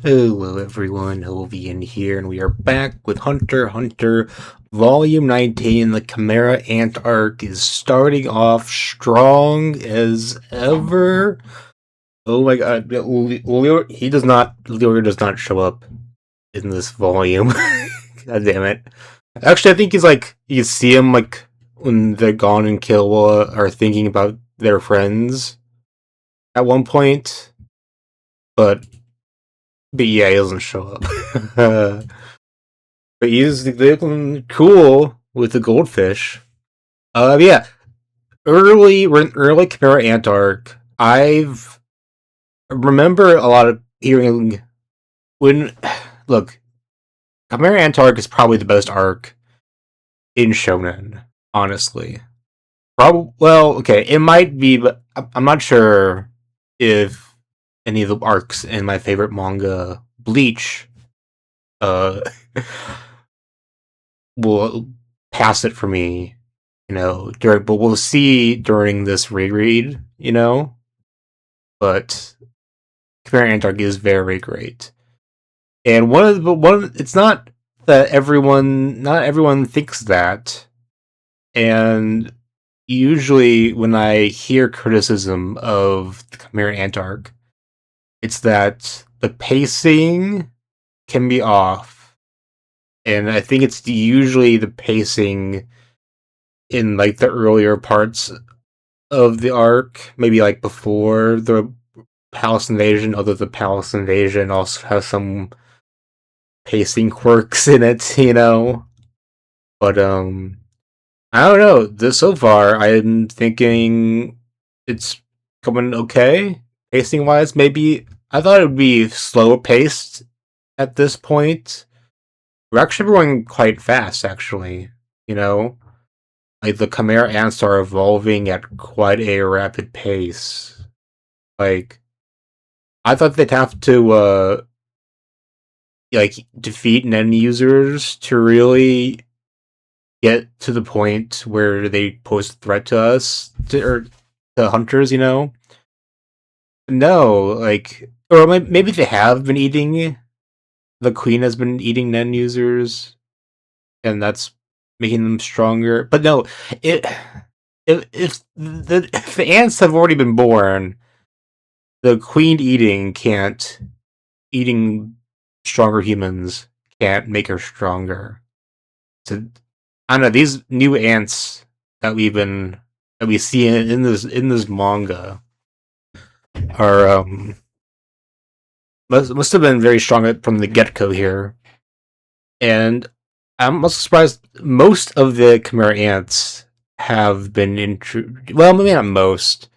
Hello everyone, Hovian here, and we are back with Hunter x Hunter Volume 19. The Chimera Ant arc is starting off strong as ever. Oh my god, Leorio does not show up in this volume. God damn it. Actually, I think you see him when the Gon and Killua are thinking about their friends at one point, but yeah, he doesn't show up. But he's looking cool with the goldfish. Yeah, early Chimera Ant arc. I've remember a lot of hearing when look, Chimera Ant arc is probably the best arc in Shonen. Honestly, probably. Well, okay, it might be, but I'm not sure if any of the arcs in my favorite manga, Bleach, uh, will pass it for me, but we'll see during this reread. But Chimera Antark is very great. And it's not that not everyone thinks that. And usually when I hear criticism of the Chimera Antark, it's that the pacing can be off. And I think it's usually the pacing in the earlier parts of the arc, maybe before the Palace invasion, although the Palace invasion also has some pacing quirks in it. But I don't know. This so far, I'm thinking it's coming okay, pacing wise. Maybe I thought it would be slower paced at this point. We're actually going quite fast, actually. You know, the Chimera ants are evolving at quite a rapid pace. I thought they'd have to defeat Nen users to really get to the point where they pose a threat to us or to hunters. No, or maybe they have been eating. The queen has been eating Nen users, and that's making them stronger. But no, it if the ants have already been born, the queen eating stronger humans can't make her stronger. So I don't know, these new ants that we see in this manga are must have been very strong from the get go here. And I'm also surprised most of the Chimera ants have been well, maybe not most.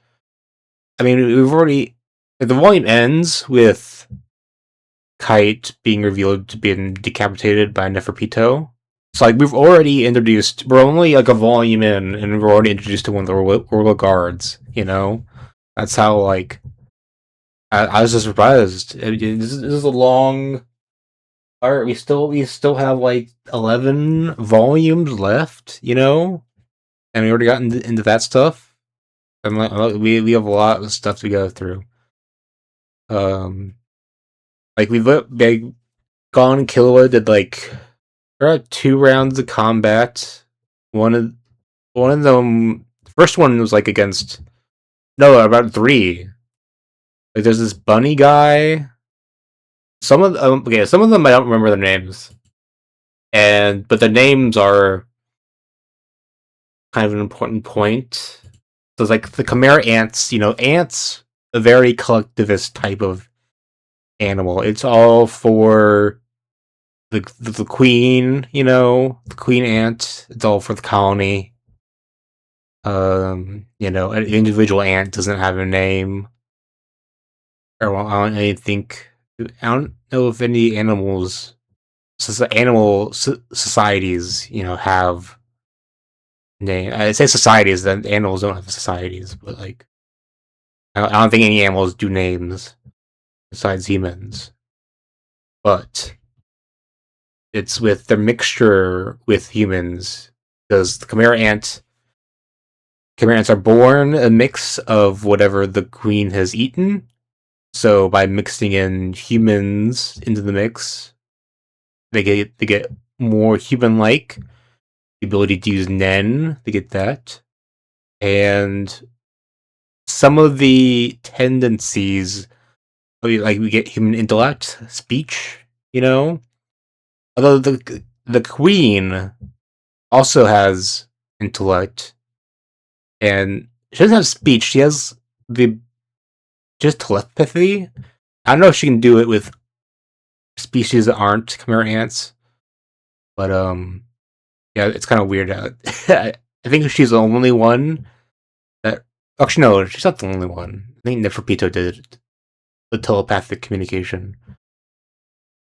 I mean, we've already the volume ends with Kite being revealed to be decapitated by Neferpito. So we've already introduced. We're only a volume in, and we're already introduced to one of the royal guards. That's how I was just surprised. This is a long. Art. We still have 11 volumes left. And we already got into that stuff. And we have a lot of stuff to go through. We've gone Killua did there are 2 rounds of combat. One of them, the first one was against no, about 3. There's this bunny guy. Some of some of them I don't remember their names, but the names are kind of an important point. So it's the Chimera ants. Ants a very collectivist type of animal. It's all for the queen. The queen ant. It's all for the colony. An individual ant doesn't have a name. Or well, I don't know if any animals, animal societies, have name. I say societies, then animals don't have societies, but I don't think any animals do names besides humans. But it's with their mixture with humans because the Chimera ants are born a mix of whatever the queen has eaten. So by mixing in humans into the mix, they get more human-like. The ability to use Nen, they get that, and some of the tendencies, like we get human intellect, speech, you know. Although the queen also has intellect, and she doesn't have speech. She has the just telepathy. I don't know if she can do it with species that aren't Chimera ants, but yeah, it's kind of weird. I think she's the only one that. Actually, no, she's not the only one. I think Neferpito did the telepathic communication.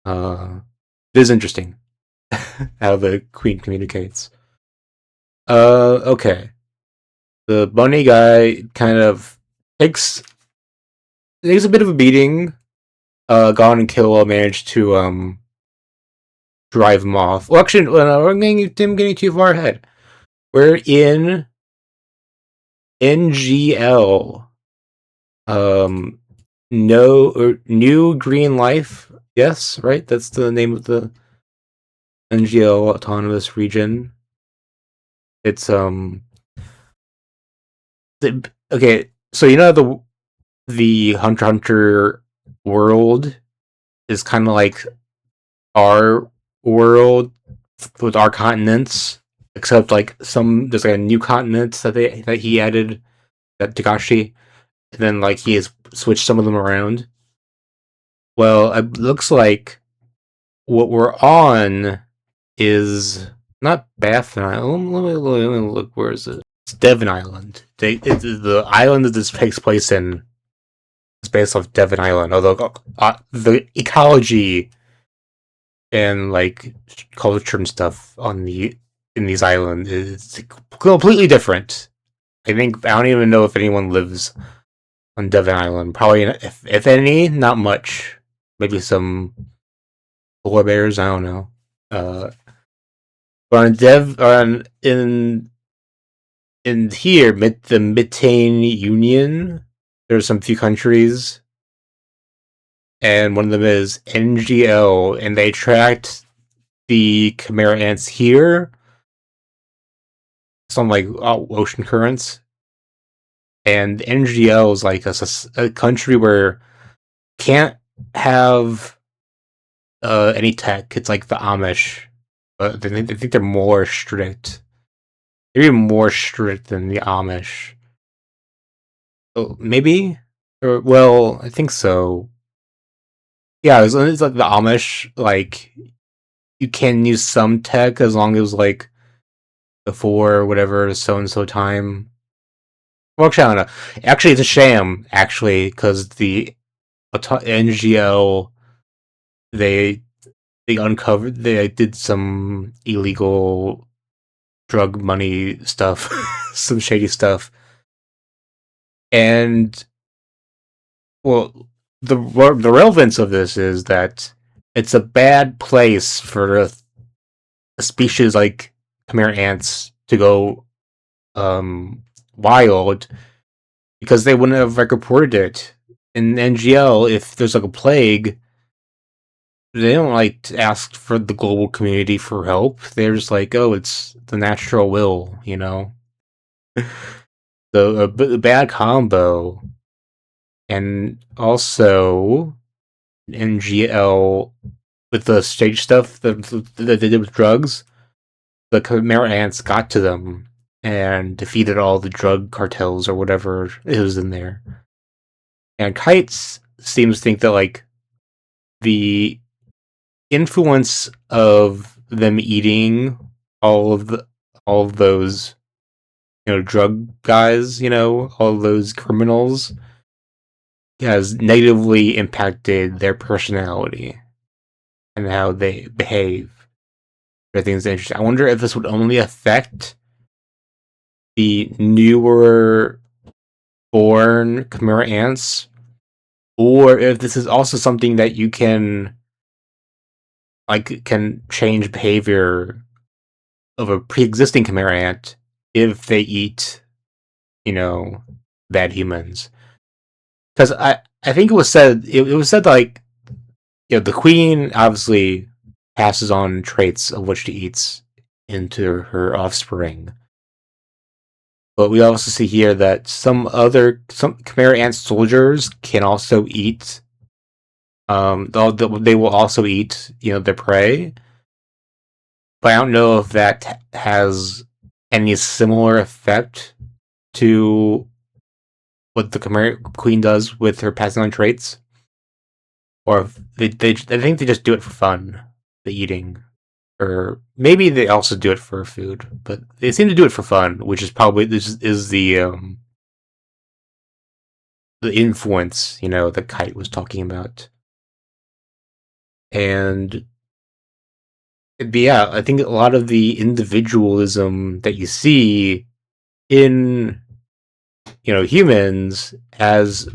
It is interesting how the queen communicates. Okay. The bunny guy kind of takes takes a bit of a beating. Gon and Killua managed to drive him off. Well, actually, we're getting too far ahead. We're in NGL. Um, no or New Green Life. Yes, right. That's the name of the NGL autonomous region. It's okay. So you know the Hunter x Hunter world is kind of like our world with our continents, except like there's like a new continent that he added, that Tagashi, and then like he has switched some of them around. Well, it looks like what we're on is not Baffin Island. Let me look. Where is it? It's Devon Island. The island that this takes place in is based off Devon Island. Although the ecology and like culture and stuff in these islands is completely different. I don't even know if anyone lives on Devon Island. Probably, if any, not much. Maybe some polar bears. I don't know. But in here, the Methane Union, there's some few countries, and one of them is NGL, and they tracked the Chimera ants here, some like ocean currents, and NGL is like a country where can't have any tech. It's like the Amish, but I think they're more strict. They're even more strict than the Amish. Oh, maybe, or well, I think so. Yeah, it's like the Amish. Like you can use some tech as long as like before whatever so and so time. Well, actually, I don't know. Actually, it's a sham. Actually, because the NGL they they did some illegal drug money stuff, some shady stuff, and well, the relevance of this is that it's a bad place for a species like Chimera ants to go wild, because they wouldn't have like reported it in NGL. If there's like a plague, they don't like to ask for the global community for help. They're just like, oh, it's the natural will, you know. The a bad combo, and also NGL with the stage stuff that they did with drugs. The Chimera ants got to them and defeated all the drug cartels or whatever it was in there. And Kites seems to think that like the influence of them eating all of those, drug guys, all of those criminals, has negatively impacted their personality and how they behave. I think it's interesting. I wonder if this would only affect the newer born Chimera ants, or if this is also something that you can change behavior of a pre-existing Chimera ant if they eat, bad humans. Because I think it was said like the queen obviously passes on traits of what she eats into her offspring. But we also see here that some Chimera ant soldiers can also eat. They will also eat their prey, but I don't know if that has any similar effect to what the Chimera Queen does with her passing on traits, or if I think they just do it for fun, the eating, or maybe they also do it for food, but they seem to do it for fun, which is probably this is the influence that Kite was talking about. And but yeah, I think a lot of the individualism that you see in humans has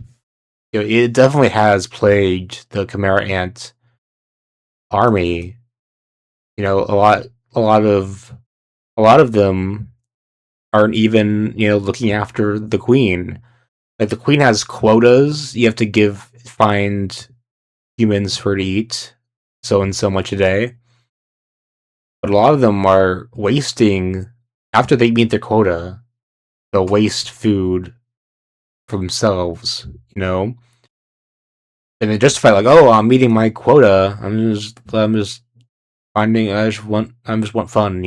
it definitely has plagued the Chimera ant army. A lot of them aren't even looking after the queen. Like the queen has quotas. You have to find humans for to eat so and so much a day. But a lot of them are wasting after they meet their quota. They'll waste food for themselves, and they justify like, "Oh, I'm meeting my quota. I'm just finding. I just want fun,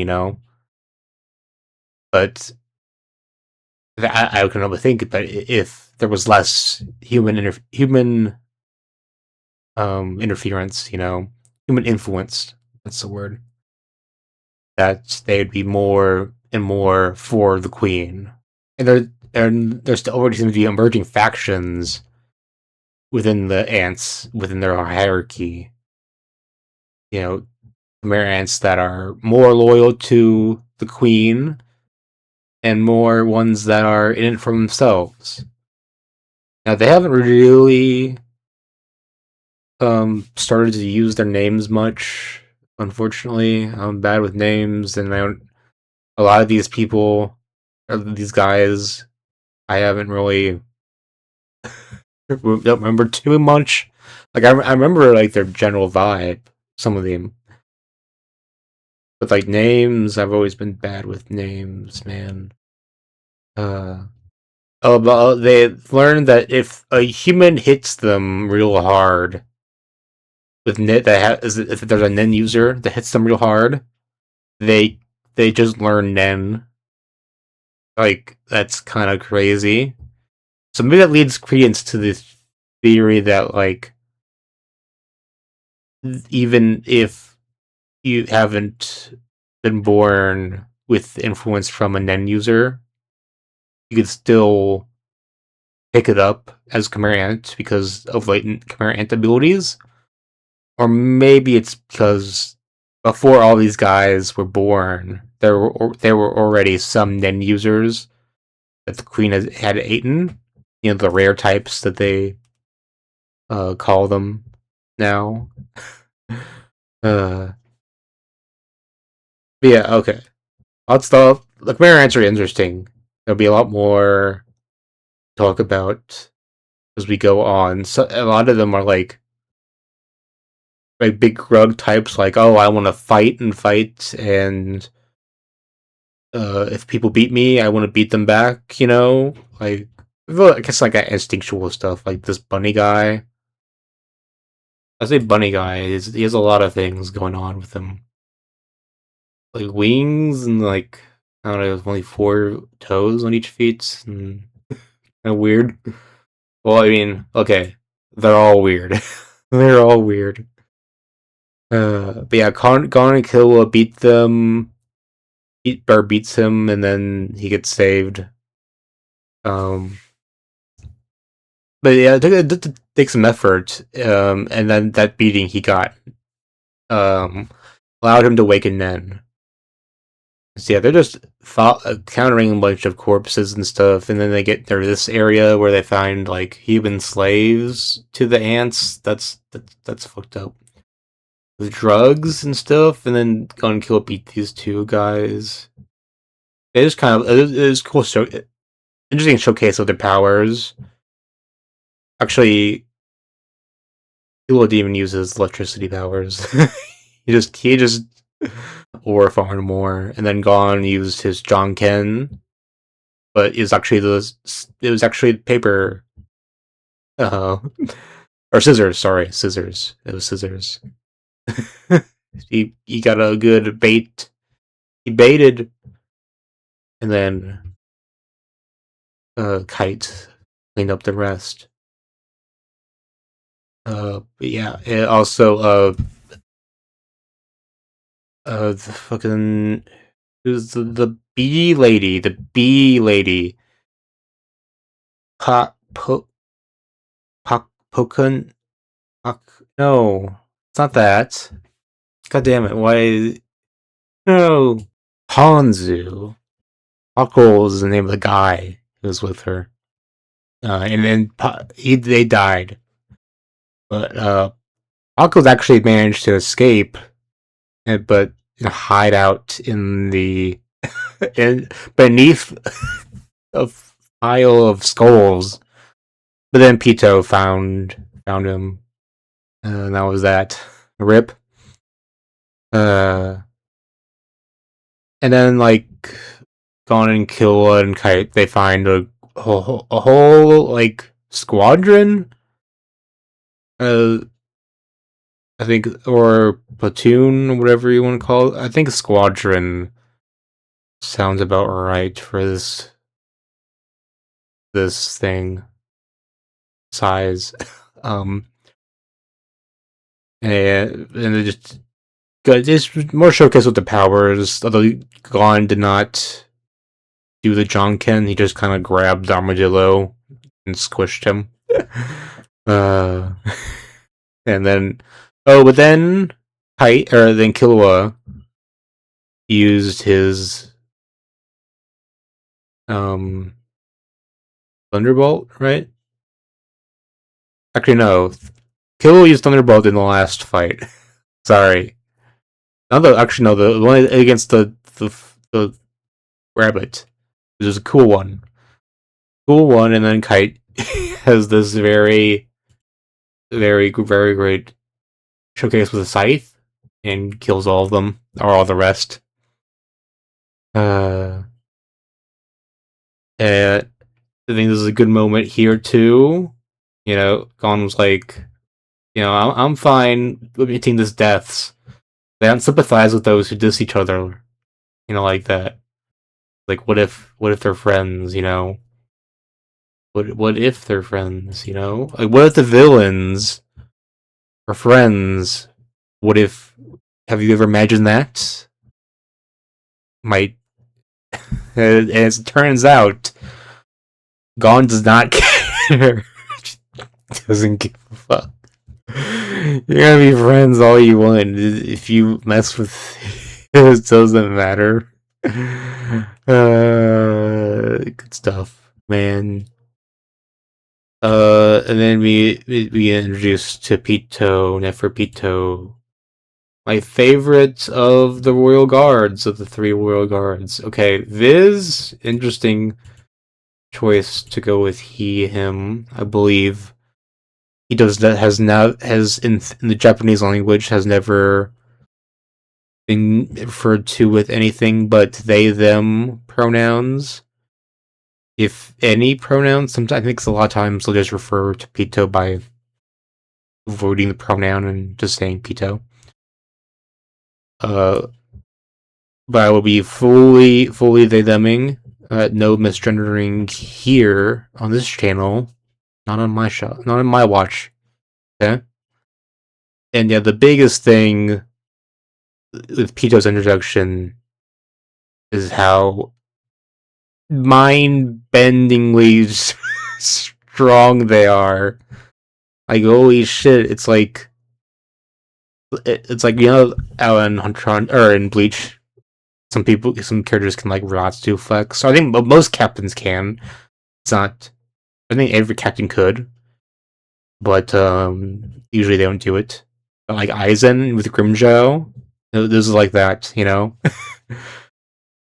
But I can only think that if there was less human interference, human influence. That's the word. That they'd be more and more for the queen, there's already seems to be emerging factions within the ants within their hierarchy. You know, Khmer ants that are more loyal to the queen, and more ones that are in it for themselves. Now they haven't really started to use their names much. Unfortunately, I'm bad with names, and a lot of these people, or these guys, I haven't really don't remember too much. Like I remember like their general vibe, some of them, but like names, I've always been bad with names, man. Uh, but they learned that if a human hits them real hard with if there's a Nen user that hits them real hard, they they just learn Nen. Like that's kind of crazy. So maybe that leads credence to this theory that like even if you haven't been born with influence from a Nen user, you could still pick it up as Chimera Ant because of latent Chimera Ant abilities. Or maybe it's because before all these guys were born, there were already some Nen users that the Queen had eaten. The rare types that they call them now. But yeah, okay. Let's stop. The Chimera Ants are interesting. There'll be a lot more to talk about as we go on. So a lot of them are like big grug types, like, oh, I want to fight and fight, and if people beat me, I want to beat them back. Like I guess like that instinctual stuff, like this bunny guy. I say bunny guy. He has a lot of things going on with him, like wings and like I don't know, only 4 toes on each feet, and kind of weird. Well, I mean, okay, they're all weird. They're all weird. But yeah, Gon and Killua beat them. Bear beats him, and then he gets saved. Um, but yeah, it did take some effort. And then that beating he got um allowed him to awaken Nen. So yeah, they're just countering a bunch of corpses and stuff, and then they get to this area where they find like human slaves to the ants. That's fucked up. With drugs and stuff, and then Gon and Kill beat these two guys. It is kind of it is cool. So interesting showcase of their powers. Actually, Killua didn't even use his electricity powers. he just or farmed more, and then Gon used his Jonken, but it was actually paper, uh, or scissors. Sorry, scissors. It was scissors. he got a good bait. He baited, and then Kite cleaned up the rest. But yeah, it also the fucking who's the bee lady, the bee lady, pa po pokun no, it's not that. God damn it! Why no? Hanzu. Huckle is the name of the guy who was with her. And then they died. But Huckle's actually managed to escape, but hide out in the beneath a pile of skulls. But then Pito found him, and that was that. Rip. And then like Gon and Killua and Kite, they find a whole like squadron. I think, or platoon, whatever you want to call it. I think squadron sounds about right for this thing size. And it just more showcase with the powers. Although Gon did not do the Jonken, he just kind of grabbed Armadillo and squished him. uh, and then but then then Killua used his Thunderbolt, right? Actually, no. Killua used Thunderbolt in the last fight. Sorry. Actually, no. The one against the rabbit. It was a cool one. And then Kite has this very, very, very great showcase with a scythe and kills all of them, or all the rest. And I think this is a good moment here too. Gon was like, I'm fine admitting this deaths. They don't sympathize with those who diss each other, like that. Like, what if they're friends? What if they're friends? Like, what if the villains are friends? What if? Have you ever imagined that? Might as it turns out, Gon does not care. Doesn't give a fuck. You're gonna be friends all you want. If you mess with it, doesn't matter. Good stuff, man. And then we get introduced to Pito, Neferpito. My favorite of the royal guards, of the 3 royal guards. Okay, Viz, interesting choice to go with he, him, I believe. He does that has in the Japanese language has never been referred to with anything but they, them pronouns. If any pronouns, sometimes I think a lot of times they'll just refer to Pito by avoiding the pronoun and just saying Pito. But I will be fully they theming. No misgendering here on this channel. Not on my show. Not on my watch. Okay? And yeah, the biggest thing with Pito's introduction is how mind-bendingly strong they are. Like, holy shit, it's like out in Hunter or in Bleach, some characters can like Ratsu flex. So I think most captains can. It's not. I think every captain could, but usually they don't do it. But like Aizen with Grimjow, this is like that,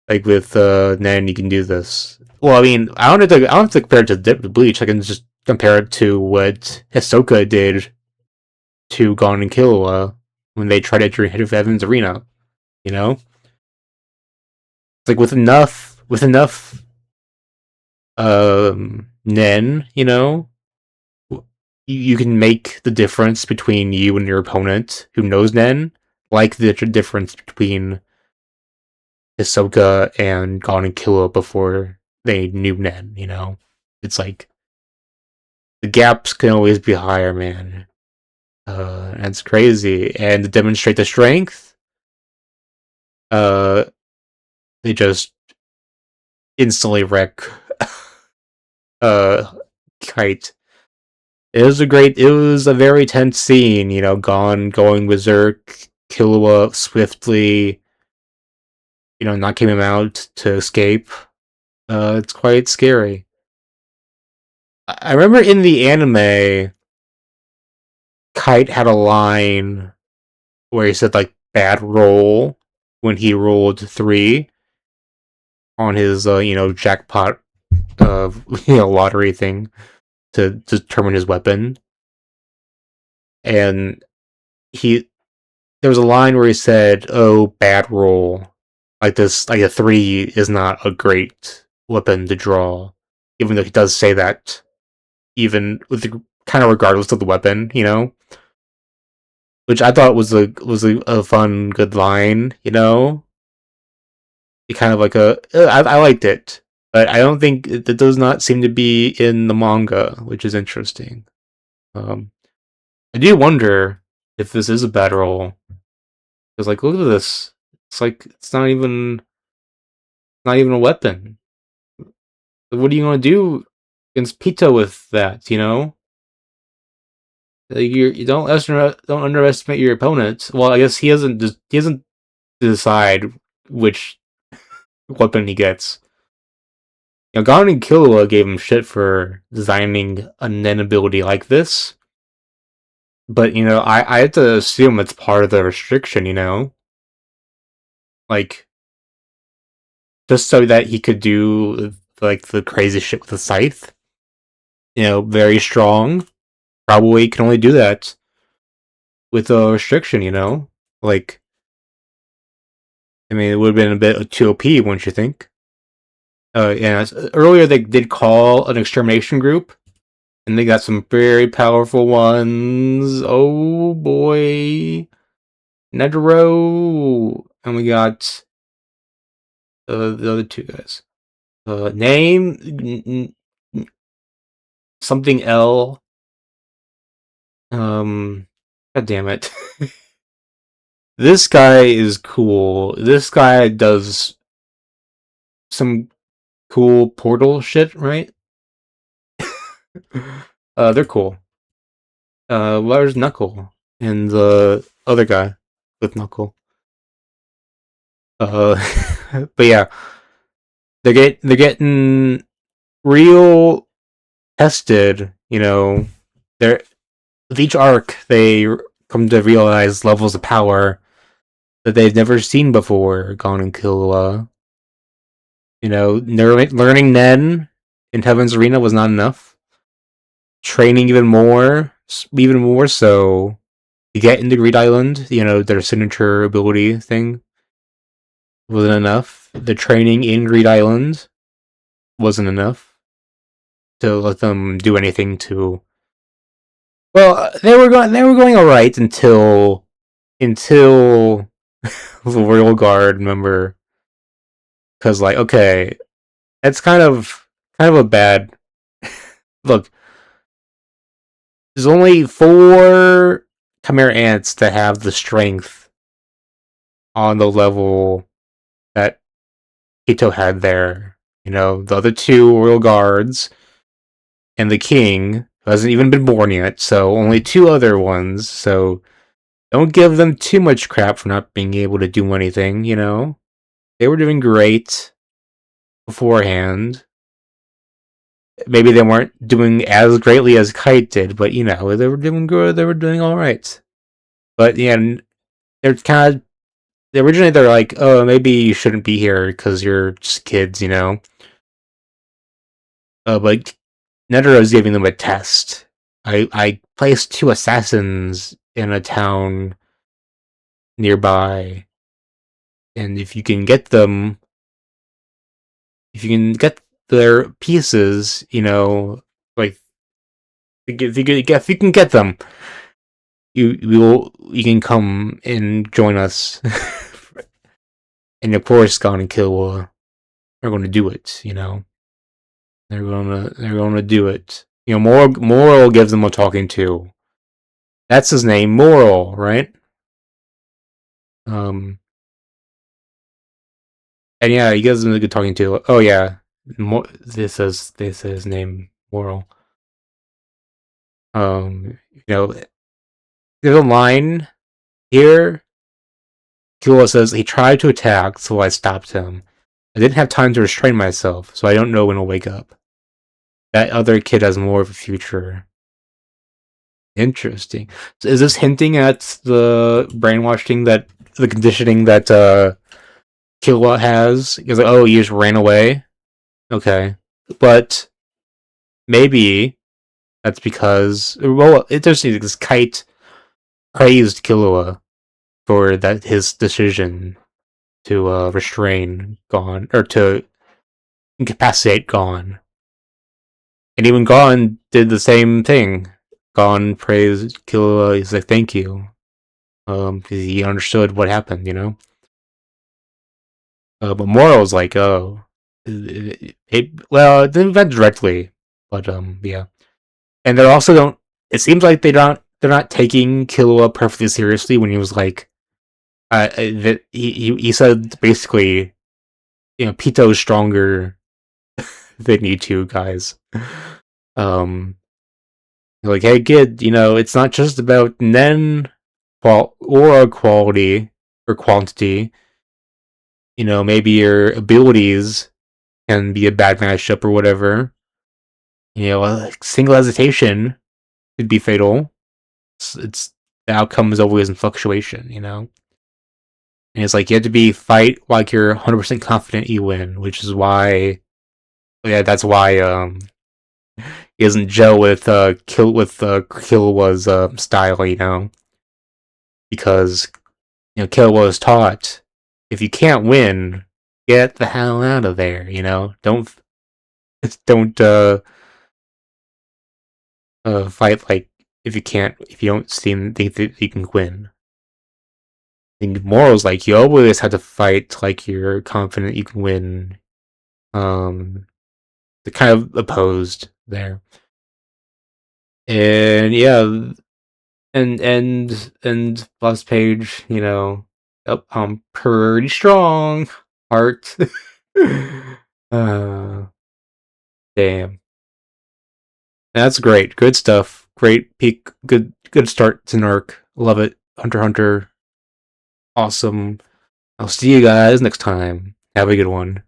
Like with Nen, you can do this. Well, I mean, I don't have to compare it to Bleach. I can just compare it to what Hisoka did to Gon and Killua when they try to enter Heaven's Arena. You know, it's like with enough Nen, you can make the difference between you and your opponent who knows Nen, like the difference between Hisoka and Gon and Killua before they knew Nen. It's like the gaps can always be higher, man. And it's crazy. And to demonstrate the strength, uh, they just instantly wreck uh Kite. It was a very tense scene, Gon going berserk, Killua swiftly, knocking him out to escape. It's quite scary. I remember in the anime, Kite had a line where he said, like, bad roll when he rolled 3 on his, jackpot, lottery thing to determine his weapon. And there was a line where he said, "Oh, bad roll. Like this, like a 3 is not a great weapon to draw." Even though he does say that, even with kind of regardless of the weapon, which I thought was a fun, good line. It kind of like I liked it, but I don't think it does not seem to be in the manga, which is interesting. I do wonder if this is a bad roll. Because, like, look at this. It's like it's not even a weapon. What are you gonna do against Pito with that? Like, you don't underestimate your opponent. Well, I guess he doesn't decide which weapon he gets. Gon and Killua gave him shit for designing a Nen ability like this. But, I had to assume it's part of the restriction, Like, just so that he could do, like, the crazy shit with the scythe. Very strong. Probably can only do that with a restriction, Like, I mean, it would have been a bit too OP, wouldn't you think? Yeah, earlier they did call an extermination group, and they got some very powerful ones. Oh boy. Nedro! And we got the other two guys. Name something L. God damn it. This guy is cool. This guy does some cool portal shit, right? They're cool. Where's Knuckle and the other guy with Knuckle? Uh, but yeah, they're getting real tested. They're with each arc they come to realize levels of power that they've never seen before. Gon and Killua. Learning Nen in Heaven's Arena was not enough. Training even more so to get into Greed Island, their signature ability thing wasn't enough. The training in Greed Island wasn't enough to let them do anything to. Well, they were going all right until the Royal Guard member, because, like, okay, that's kind of a bad look. There's only 4 Chimera ants that have the strength on the level that Hito had there. The other 2 Royal Guards and the King, who hasn't even been born yet, so only 2 other ones, so don't give them too much crap for not being able to do anything, They were doing great beforehand. Maybe they weren't doing as greatly as Kite did, but, they were doing good, they were doing alright. But, yeah, they're kind of originally they're like, oh, maybe you shouldn't be here because you're just kids, But Netero's giving them a test. I placed 2 assassins in a town nearby, and if you can get them, if you can get their pieces, like if you can get them, you can come and join us, and of course, Gon and Killua are going to do it. They're gonna do it. Moral gives them a talking to. That's his name, Moral, right? Um, and yeah, he gives them a good talking to. Oh yeah, this is his name, Moral. There's a line here. Killua says he tried to attack, so I stopped him. I didn't have time to restrain myself, so I don't know when he'll wake up. That other kid has more of a future. Interesting. So is this hinting at the brainwashing the conditioning that Killua has? He's like, oh, you just ran away? Okay. But maybe that's because, well, it's interesting because Kite praised Killua for his decision to restrain Gon, or to incapacitate Gon. And even Gon did the same thing. Gon praised Killua. He's like, thank you. Because he understood what happened. But Moral's like, oh, well, it didn't event directly, but yeah. And they also don't. It seems like they're not taking Killua perfectly seriously when he was like, that he said basically, Pito's stronger than you two guys. Um, like, hey kid, it's not just about Nen or quality or quantity. Maybe your abilities can be a bad matchup or whatever. A single hesitation could be fatal. It's the outcome is always in fluctuation. And it's like you have to fight like you're 100% confident you win, which is why, yeah, that's why he doesn't gel with Killwa's style, because Killua was taught, if you can't win, get the hell out of there. Don't fight like, if you don't think that you can win. I think Moral's like, you always have to fight like you're confident you can win. They're kind of opposed there. And yeah, and last page, I'm pretty strong. Heart. uh, damn. That's great. Good stuff. Great peak. Good start to Narc. Love it. Hunter x Hunter. Awesome. I'll see you guys next time. Have a good one.